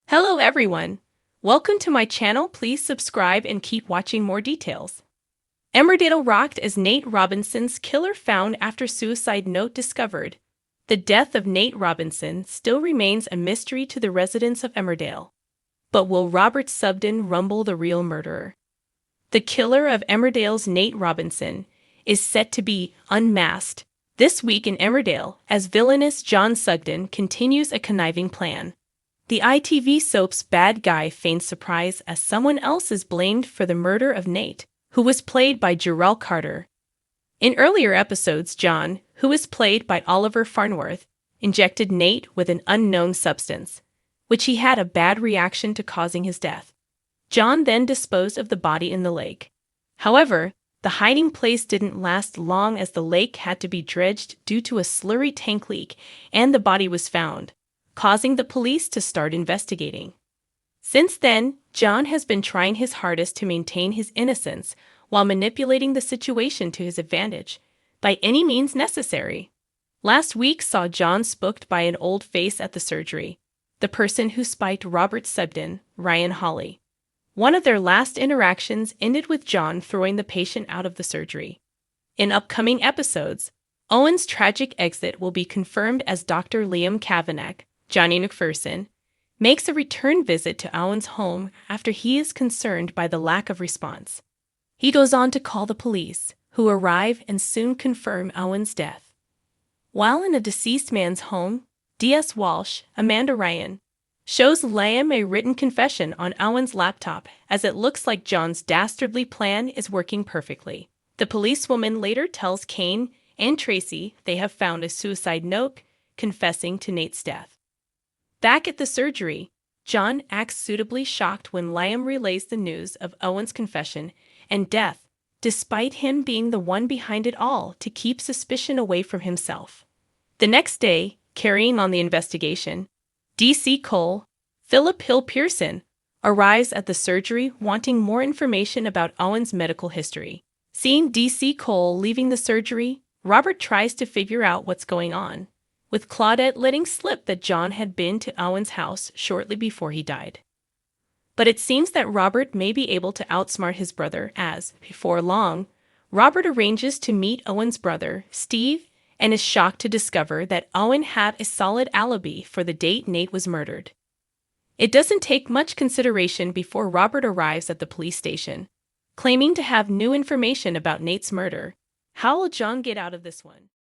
Hello everyone! Welcome to my channel. Please subscribe and keep watching more details. Emmerdale rocked as Nate Robinson's killer found after suicide note discovered. The death of Nate Robinson still remains a mystery to the residents of Emmerdale. But will Robert Subden rumble the real murderer? The killer of Emmerdale's Nate Robinson is set to be unmasked this week in Emmerdale as villainous John Sugden continues a conniving plan. The ITV soap's bad guy feigns surprise as someone else is blamed for the murder of Nate, who was played by Jarrell Carter. In earlier episodes, John, who is played by Oliver Farnworth, injected Nate with an unknown substance, which he had a bad reaction to causing his death. John then disposed of the body in the lake. However, the hiding place didn't last long as the lake had to be dredged due to a slurry tank leak and the body was found, causing the police to start investigating. Since then, John has been trying his hardest to maintain his innocence while manipulating the situation to his advantage, by any means necessary. Last week saw John spooked by an old face at the surgery, the person who spiked Robert Subden, Ryan Hawley. One of their last interactions ended with John throwing the patient out of the surgery. In upcoming episodes, Owen's tragic exit will be confirmed as Dr. Liam Kavanagh, Johnny McPherson, makes a return visit to Owen's home after he is concerned by the lack of response. He goes on to call the police, who arrive and soon confirm Owen's death. While in a deceased man's home, D.S. Walsh, Amanda Ryan, shows Liam a written confession on Owen's laptop as it looks like John's dastardly plan is working perfectly. The policewoman later tells Kane and Tracy they have found a suicide note confessing to Nate's death. Back at the surgery, John acts suitably shocked when Liam relays the news of Owen's confession and death, despite him being the one behind it all to keep suspicion away from himself. The next day, carrying on the investigation, D.C. Cole, Philip Hill Pearson, arrives at the surgery wanting more information about Owen's medical history. Seeing D.C. Cole leaving the surgery, Robert tries to figure out what's going on, with Claudette letting slip that John had been to Owen's house shortly before he died. But it seems that Robert may be able to outsmart his brother as, before long, Robert arranges to meet Owen's brother, Steve, and is shocked to discover that Owen had a solid alibi for the date Nate was murdered. It doesn't take much consideration before Robert arrives at the police station, claiming to have new information about Nate's murder. How will John get out of this one?